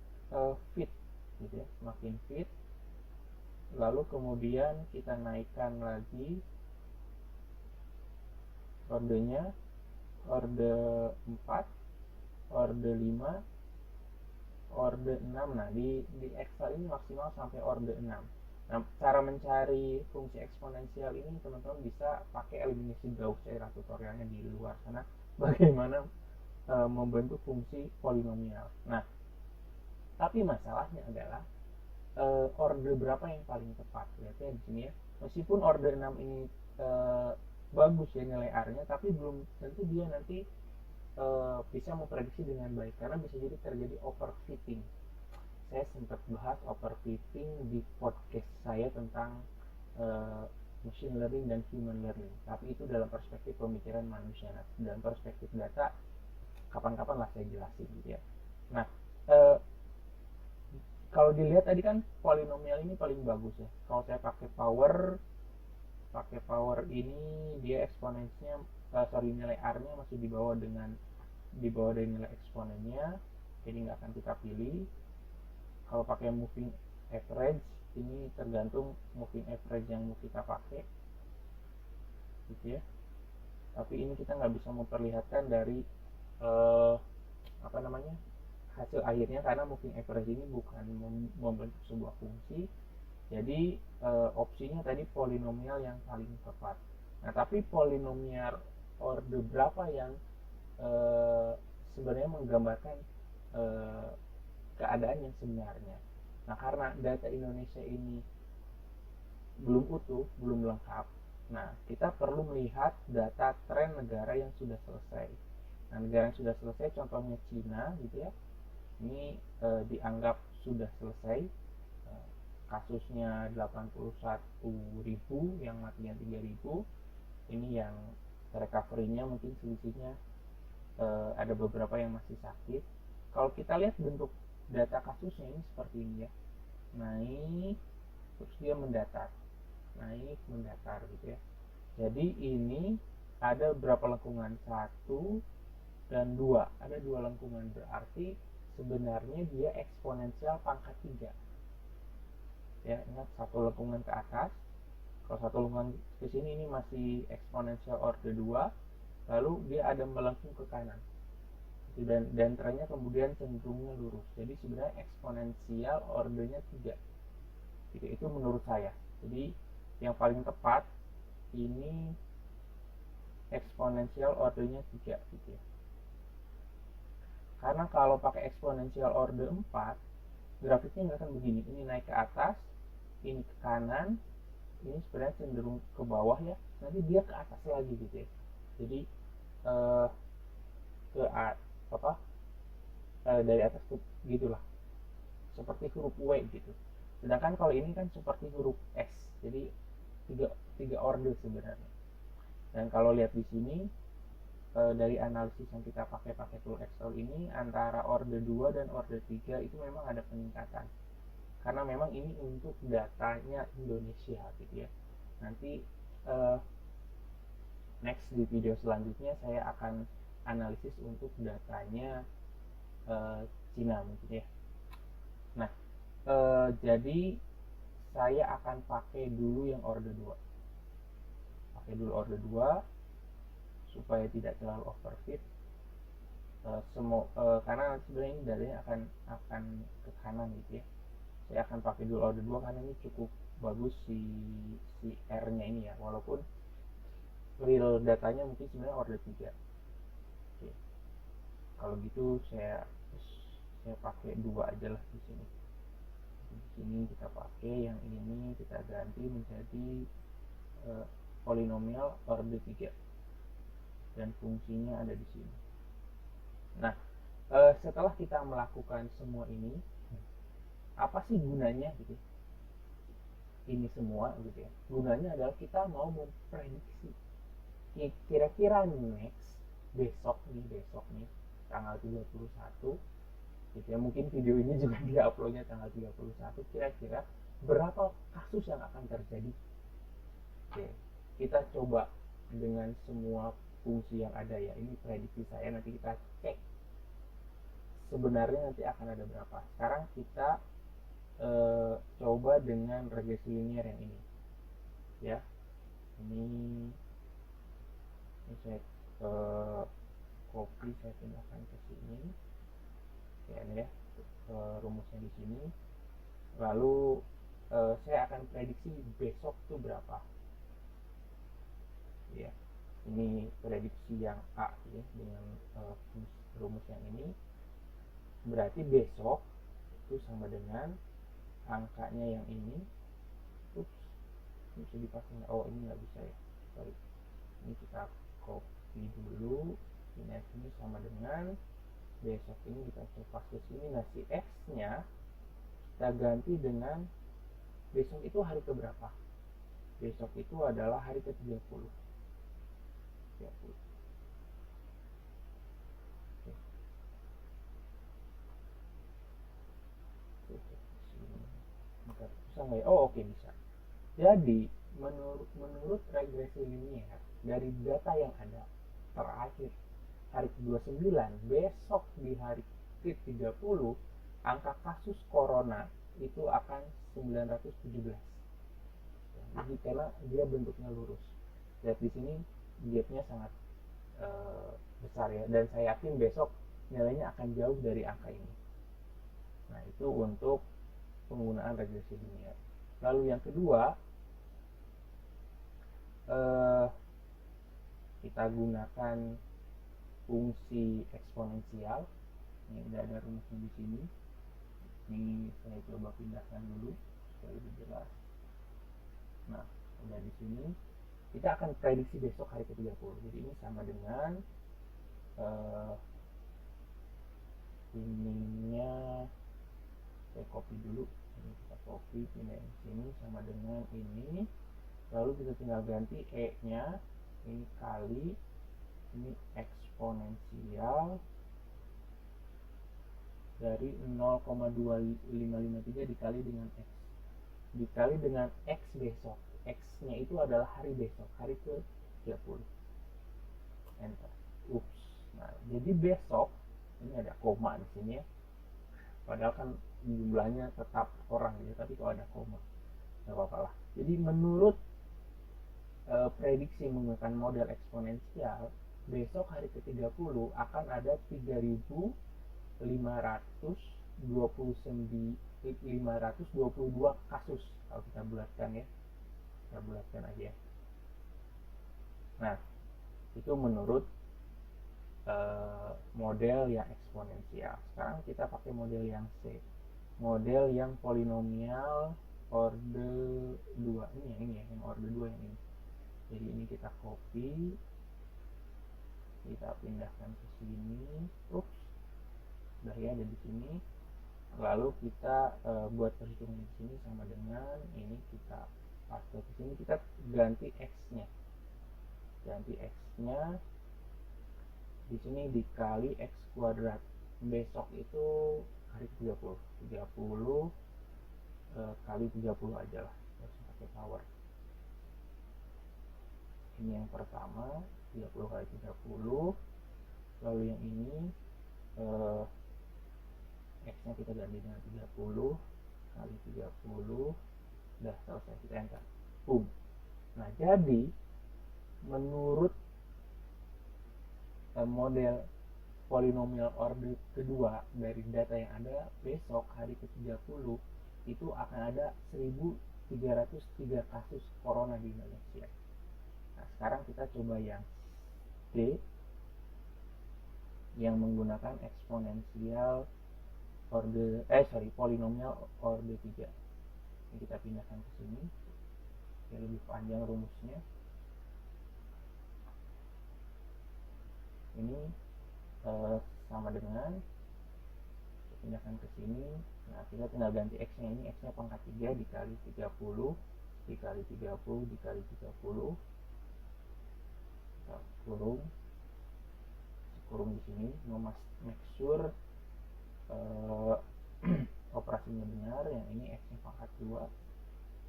fit gitu ya, semakin fit. Lalu kemudian kita naikkan lagi ordernya, order 4, order 5, order 6. Nah, di Excel ini maksimal sampai order 6. Nah, cara mencari fungsi eksponensial ini teman-teman bisa pakai eliminasi Gauss, ya, tutorialnya di luar sana bagaimana membentuk fungsi polinomial. Nah, tapi masalahnya adalah order berapa yang paling tepat. Lihat ya di sini ya, meskipun order 6 ini bagus ya nilai R-nya, tapi belum tentu dia nanti bisa memprediksi dengan baik, karena bisa jadi terjadi overfitting. Saya sempat bahas overfitting di podcast saya tentang machine learning dan human learning, tapi itu dalam perspektif pemikiran manusia. Nah, dalam perspektif data kapan-kapan lah saya jelasin gitu ya. Nah, kalau dilihat tadi kan polinomial ini paling bagus ya. Kalau saya pakai power ini dia eksponensinya nilai R-nya masih di bawah dari nilai eksponennya, jadi nggak akan kita pilih. Kalau pakai moving average, ini tergantung moving average yang mau kita pakai. gitu ya. Tapi ini kita nggak bisa memperlihatkan dari hasil akhirnya, karena moving average ini bukan membentuk sebuah fungsi. Jadi opsinya tadi polinomial yang paling tepat. Nah, tapi polinomial order berapa yang sebenarnya menggambarkan keadaan yang sebenarnya. Nah, karena data Indonesia ini belum utuh, belum lengkap, nah kita perlu melihat data tren negara yang sudah selesai. Nah, negara yang sudah selesai contohnya Cina gitu ya, ini dianggap sudah selesai, kasusnya 81.000, yang matinya 3.000. Ini yang recovery-nya mungkin selisihnya ada beberapa yang masih sakit. Kalau kita lihat bentuk data kasusnya ini seperti ini ya, naik terus dia mendatar, naik mendatar gitu ya. Jadi ini ada berapa lengkungan, 1 dan 2, ada 2 lengkungan, berarti sebenarnya dia eksponensial pangkat 3 ya. Ingat, 1 lengkungan ke atas, kalau 1 lengkungan ke sini ini masih eksponensial order 2, lalu dia ada melengkung ke kanan dan trennya kemudian cenderungnya lurus. Jadi sebenarnya eksponensial ordernya 3 gitu, itu menurut saya. Jadi yang paling tepat ini eksponensial ordernya 3 gitu ya. Karena kalau pakai eksponensial order 4, grafiknya nggak akan begini. Ini naik ke atas, ini ke kanan, ini sebenarnya cenderung ke bawah ya, nanti dia ke atas lagi gitu ya. Jadi dari atas ke gitulah, seperti huruf W gitu. Sedangkan kalau ini kan seperti huruf S, jadi tiga order sebenarnya. Dan kalau lihat di sini dari analisis yang kita pakai tool Excel ini, antara order 2 dan order 3 itu memang ada peningkatan. Karena memang ini untuk datanya Indonesia gitu ya. Nanti next di video selanjutnya saya akan analisis untuk datanya Cina mungkin ya. Nah, jadi saya akan pakai dulu yang order 2. Pakai dulu order 2 supaya tidak terlalu overfit. Karena sebenarnya ini datanya akan ke kanan gitu ya. Saya akan pakai dulu order 2 karena ini cukup bagus si R-nya ini ya, walaupun real datanya mungkin sebenarnya order 3. Oke. Kalau gitu saya pakai 2 aja lah di sini. Di sini kita pakai yang ini, kita ganti menjadi polinomial order 3 dan fungsinya ada di sini. Nah, setelah kita melakukan semua ini, apa sih gunanya gitu? Ini semua gitu ya. Gunanya adalah kita mau memprediksi kira-kira next besok nih tanggal 31 gitu ya. Mungkin video ini juga diuploadnya tanggal 31, kira-kira berapa kasus yang akan terjadi. Oke, kita coba dengan semua fungsi yang ada ya. Ini prediksi saya, nanti kita cek sebenarnya nanti akan ada berapa. Sekarang kita coba dengan regresi linier yang ini ya. Ini saya copy, saya pindahkan ke sini ya, ini ya rumusnya di sini. Lalu saya akan prediksi besok tuh berapa ya. Ini prediksi yang A ya, dengan rumus yang ini. Berarti besok itu sama dengan angkanya yang ini. Bisa dipasang, oh ini nggak bisa ya, sorry. Ini kita copy dulu, ini sama dengan besok, ini kita coba ke sini. Nah, si X nya kita ganti dengan besok itu hari keberapa. Besok itu adalah hari ke-30. 30. Bisa nggak ya? Oh, oke, bisa. Jadi menurut regresi linier dari data yang ada terakhir hari ke-29, besok di hari ke-30 angka kasus corona itu akan 917. Jadi karena dia bentuknya lurus. lihat di sini gapnya sangat besar ya, dan saya yakin besok nilainya akan jauh dari angka ini. Nah, itu untuk penggunaan regresi linear. Lalu yang kedua, kita gunakan fungsi eksponensial. Ini udah ada rumusnya di sini. Ini saya coba pindahkan dulu supaya lebih jelas. Nah, udah di sini. Kita akan prediksi besok hari ke-30. Jadi ini sama dengan ininya saya copy dulu. Ini kita copy, pindahin sini sama dengan ini. Lalu kita tinggal ganti E-nya. Ini kali, ini eksponensial dari 0,2553 dikali dengan X. Dikali dengan X besok. X-nya itu adalah hari besok, hari ke-30. Enter. Ups. Nah, jadi besok ini ada koma di sini ya. Padahal kan jumlahnya tetap orang gitu, tapi kalau ada koma nggak apa-apa lah. Jadi menurut prediksi menggunakan model eksponensial, besok hari ke-30 akan ada 3.522 kasus kalau kita bulatkan ya. Kita bulatkan aja. Nah, itu menurut model yang eksponensial. Sekarang kita pakai model yang C, model yang polinomial order 2. Ini ya, yang order 2 yang ini. Jadi ini kita copy, kita pindahkan ke sini. Ups, udah ya, ada di sini. Lalu kita buat perhitungan di sini sama dengan ini, kita paste ke sini, kita ganti X-nya. Ganti X-nya di sini dikali X kuadrat. Besok itu hari 30 kali 30 aja lah, harus pakai power. Ini yang pertama 30 kali 30. Lalu yang ini X-nya kita ganti dengan 30 kali 30. Udah selesai, kita enter. Boom. Nah, jadi menurut model polinomial order kedua dari data yang ada, besok hari ke-30 itu akan ada 1.303 kasus corona di Indonesia. Nah, sekarang kita coba yang D, yang menggunakan eksponensial polinomial order 3. Ini kita pindahkan ke sini. Ini lebih panjang rumusnya. Ini sama dengan pindahkan ke sini. Nah, kita tinggal ganti X-nya. Ini X-nya pangkat 3 dikali 30 dikali 30 dikali 30. Kita kurung di sini, make sure operasinya benar. Yang ini X-nya pangkat 2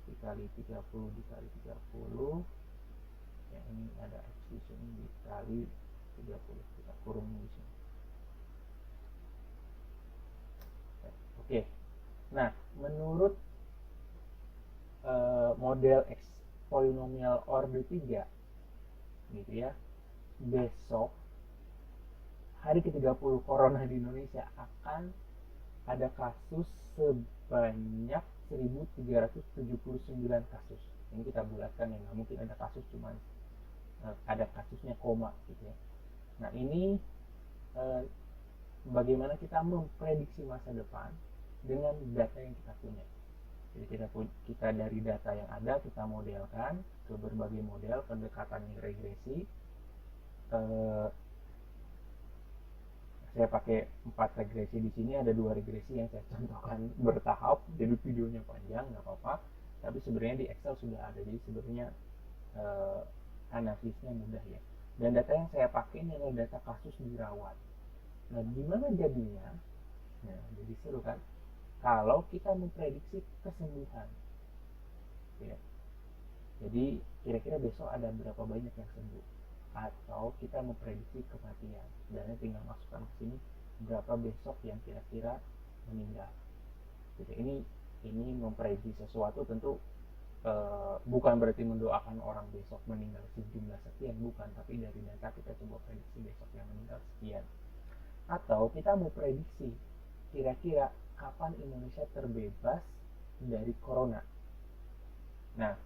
dikali 30 dikali 30. Yang ini ada X di sini dikali 30. Kita kurung di sini. Oke. Nah, menurut model X polinomial order 3 gitu ya, besok hari ke-30 corona di Indonesia akan ada kasus sebanyak 1.379 kasus. Ini kita bulatkan ya, nggak mungkin ada kasus cuma ada kasusnya koma gitu ya. Nah, ini bagaimana kita memprediksi masa depan dengan data yang kita punya. Jadi kita dari data yang ada kita modelkan ke berbagai model pendekatan regresi. Saya pakai 4 regresi di sini, ada 2 regresi yang saya contohkan bertahap, jadi videonya panjang nggak apa-apa. Tapi sebenarnya di Excel sudah ada, jadi sebenarnya analisisnya mudah ya. Dan data yang saya pakai ini adalah data kasus dirawat. Nah, gimana jadinya? Nah, jadi seru kan? Kalau kita memprediksi kesembuhan, ya. Jadi kira-kira besok ada berapa banyak yang sembuh, atau kita memprediksi kematian, dan tinggal masukkan ke sini berapa besok yang kira-kira meninggal. Jadi ini memprediksi sesuatu tentu bukan berarti mendoakan orang besok meninggal sejumlah sekian, bukan, tapi dari data kita coba prediksi besok yang meninggal sekian. Atau kita mau prediksi kira-kira kapan Indonesia terbebas dari corona. Nah,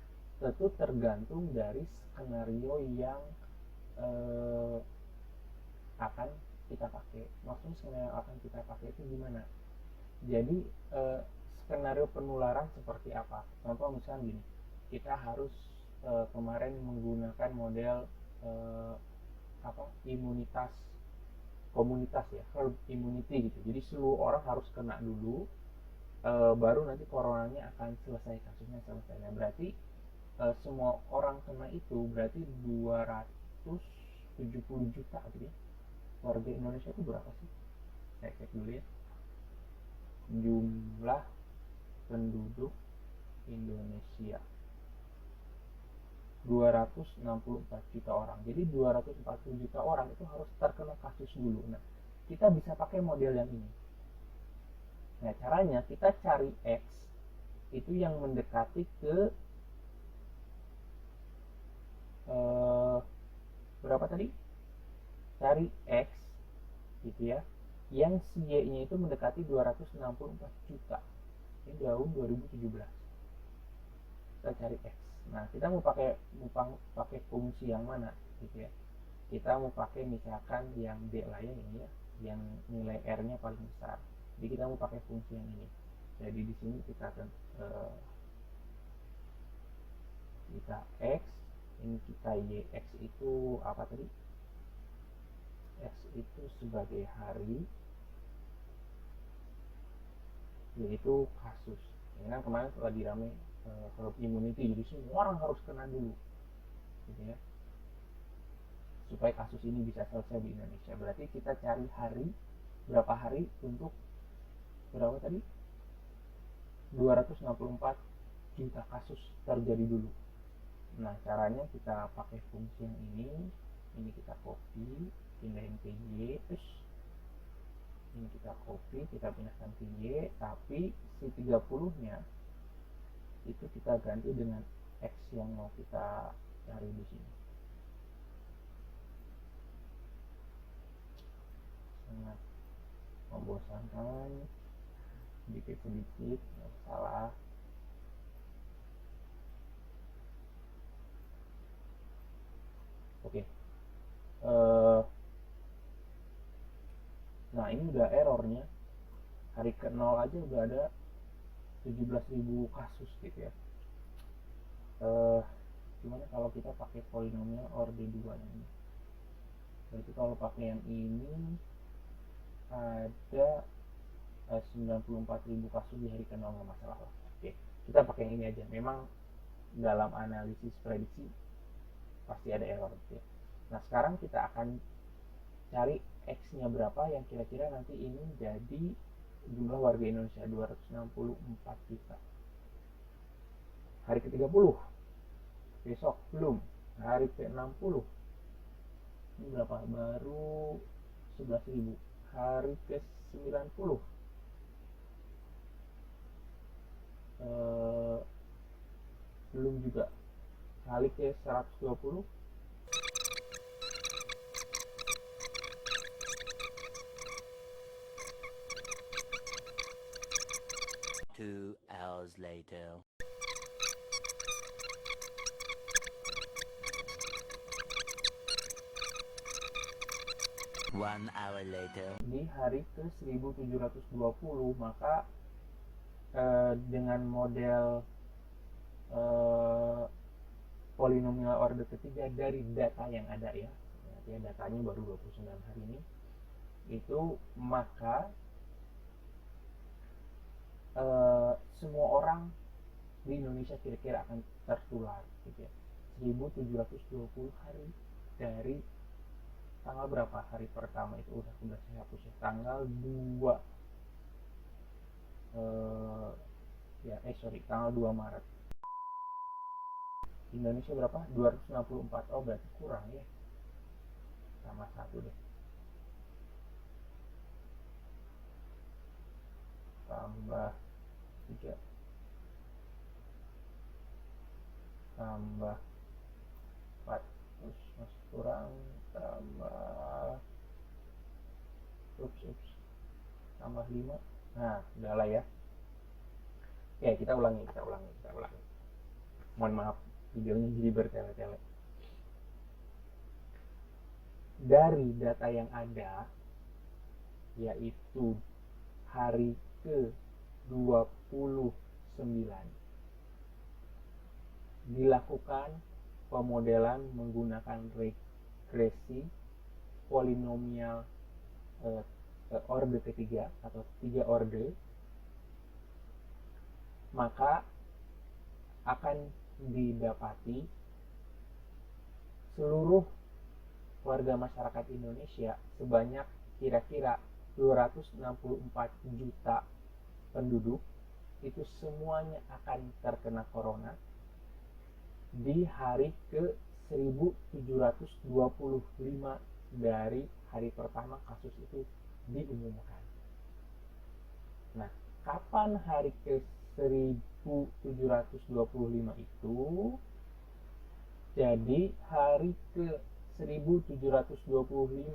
tentu tergantung dari skenario yang akan kita pakai. Maksudnya skenario yang akan kita pakai itu gimana? Jadi skenario penularan seperti apa? Contoh misalnya gini, kita harus kemarin menggunakan model imunitas komunitas ya, herd immunity gitu. Jadi seluruh orang harus kena dulu, baru nanti coronanya akan selesai, kasusnya selesai. Nah, berarti semua orang kena itu berarti 270 juta gitu ya. Warga Indonesia itu berapa sih? Saya cek dulu ya. Jumlah penduduk Indonesia 264 juta orang. Jadi 240 juta orang itu harus terkena kasus dulu. Nah, kita bisa pakai model yang ini. Nah, caranya kita cari X itu yang mendekati ke berapa tadi? Cari X gitu ya, yang si Y-nya itu mendekati 264 juta. Ini tahun 2017. Kita cari X. Nah, kita mau pakai fungsi yang mana gitu ya. Kita mau pakai misalkan yang D lah ya, ini ya, yang nilai R-nya paling besar. Jadi kita mau pakai fungsi yang ini. Jadi di sini kita akan kita X, ini kita Y. X itu apa tadi? X itu sebagai hari, yaitu kasus. Ini kan kemarin lagi rame herd immunity, jadi semua orang harus kena dulu gitu ya, supaya kasus ini bisa selesai di Indonesia. Berarti kita cari hari, berapa hari untuk berapa tadi? 264 juta kasus terjadi dulu. Nah, caranya kita pakai fungsi yang ini kita copy, pindahin ke Y, terus ini kita copy, kita pindahkan ke Y, tapi si 30 nya itu kita ganti dengan X yang mau kita cari di sini. Sangat membosankan, sedikit nggak salah. Oke. Nah, ini udah errornya. Hari ke-0 aja udah ada 17.000 kasus gitu ya. Gimana kalau kita pakai polinomial orde 2 ini? Berarti kalau pakai yang ini ada 94.000 kasus di hari ke-0, nggak masalah lah. Oke, kita pakai yang ini aja. Memang dalam analisis prediksi pasti ada error gitu ya. Nah, sekarang kita akan cari X-nya berapa yang kira-kira nanti ini jadi jumlah warga Indonesia 264 juta. Hari ke-30 besok belum. Hari ke-60 ini berapa? Baru 11.000. Hari ke-90 belum juga. Hari ke-120 2 hours later. One hour later. Di hari ke-1720, maka dengan model polinomial order ketiga dari data yang ada ya, datanya baru 29 hari ini, itu maka semua orang di Indonesia kira-kira akan tertular gitu ya. 1720 hari dari tanggal berapa? Hari pertama itu udah saya hapus ya, tanggal 2 tanggal 2 Maret. Indonesia berapa? 264. Oh, berarti kurang ya, sama 1 deh, tambah 3 tambah 4 terus masih kurang tambah tambah 5. Nah udah lah ya. Oke, kita ulangi. Mohon maaf videonya jadi bertele-tele. Dari data yang ada, yaitu hari ke-29, dilakukan pemodelan menggunakan regresi polinomial orde ketiga atau 3 orde, maka akan didapati seluruh warga masyarakat Indonesia sebanyak kira-kira 264 juta penduduk itu semuanya akan terkena corona di hari ke-1725 dari hari pertama kasus itu diumumkan. Nah, kapan hari ke-1725 itu? Jadi hari ke-1725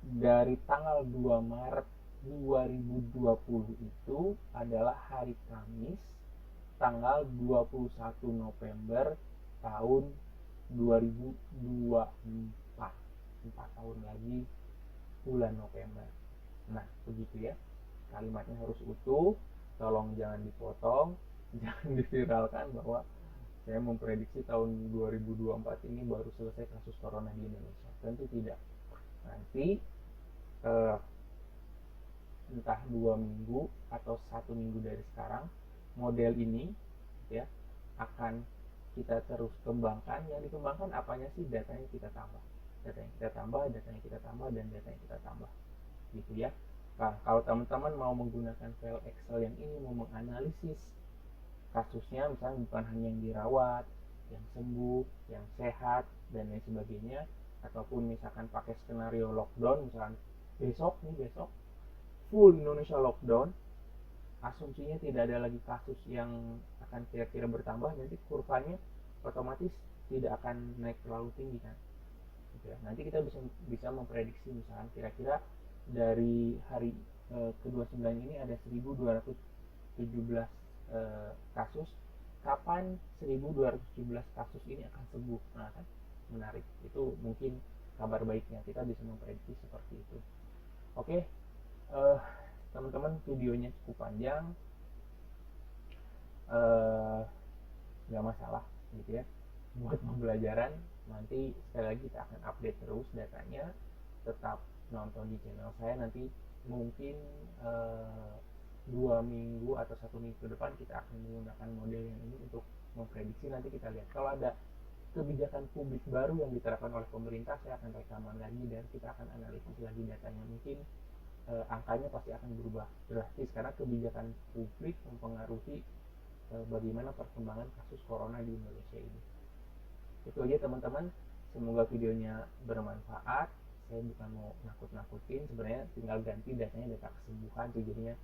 dari tanggal 2 Maret 2020 itu adalah hari Kamis tanggal 21 November tahun 2024. 4 tahun lagi bulan November. Nah, begitu ya. Kalimatnya harus utuh, tolong jangan dipotong, jangan diviralkan bahwa saya memprediksi tahun 2024 ini baru selesai kasus corona di Indonesia. Tentu tidak. Nanti entah 2 minggu atau 1 minggu dari sekarang, model ini ya akan kita terus kembangkan. Yang dikembangkan apanya sih? Datanya kita tambah, dan datanya kita tambah, gitu ya. Nah, kalau teman-teman mau menggunakan file Excel yang ini, mau menganalisis kasusnya, misalnya bukan hanya yang dirawat, yang sembuh, yang sehat, dan lain sebagainya, ataupun misalkan pakai skenario lockdown, misalkan besok full Indonesia lockdown, asumsinya tidak ada lagi kasus yang akan kira-kira bertambah, nanti kurvanya otomatis tidak akan naik terlalu tinggi kan. Nanti kita bisa memprediksi misalkan kira-kira dari hari ke-29 ini ada 1217 kasus, kapan 1217 kasus ini akan sembuh. Nah kan menarik, itu mungkin kabar baiknya, kita bisa memprediksi seperti itu. Oke, teman-teman, videonya cukup panjang, nggak masalah gitu ya, buat pembelajaran. Nanti sekali lagi kita akan update terus datanya, tetap nonton di channel saya. Nanti mungkin 2 minggu atau 1 minggu ke depan kita akan menggunakan model yang ini untuk memprediksi. Nanti kita lihat kalau ada kebijakan publik baru yang diterapkan oleh pemerintah, saya akan rekaman lagi dan kita akan analisis lagi datanya. Mungkin angkanya pasti akan berubah drastis karena kebijakan publik mempengaruhi bagaimana perkembangan kasus corona di Indonesia ini. Itu aja teman-teman, semoga videonya bermanfaat. Saya bukan mau nakut-nakutin, sebenarnya tinggal ganti datanya data kesembuhan tuh, jadinya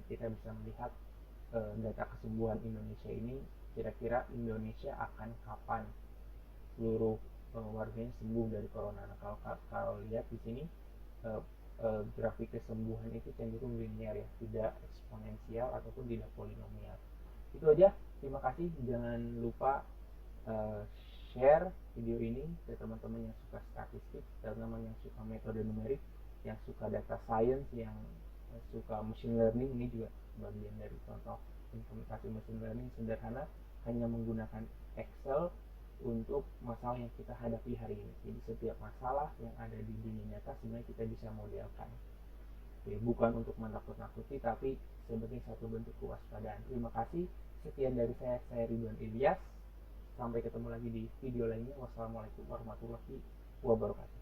kita bisa melihat data kesembuhan Indonesia ini, kira-kira Indonesia akan kapan seluruh warganya sembuh dari corona. Nah, kalau lihat di sini grafik kesembuhan itu cenderung linear ya, tidak eksponensial ataupun tidak polinomial. Itu aja, terima kasih. Jangan lupa share video ini ke teman-teman yang suka statistik, teman-teman yang suka metode numerik, yang suka data science, yang suka machine learning. Ini juga bagian dari contoh implementasi machine learning sederhana, hanya menggunakan Excel untuk masalah yang kita hadapi hari ini. Jadi setiap masalah yang ada di dunia nyata sebenarnya kita bisa modelkan. Oke, bukan untuk menakut-nakuti, tapi sebagai satu bentuk kewaspadaan. Terima kasih. Sekian dari saya Ridwan Ilyas. Sampai ketemu lagi di video lainnya. Wassalamualaikum warahmatullahi wabarakatuh.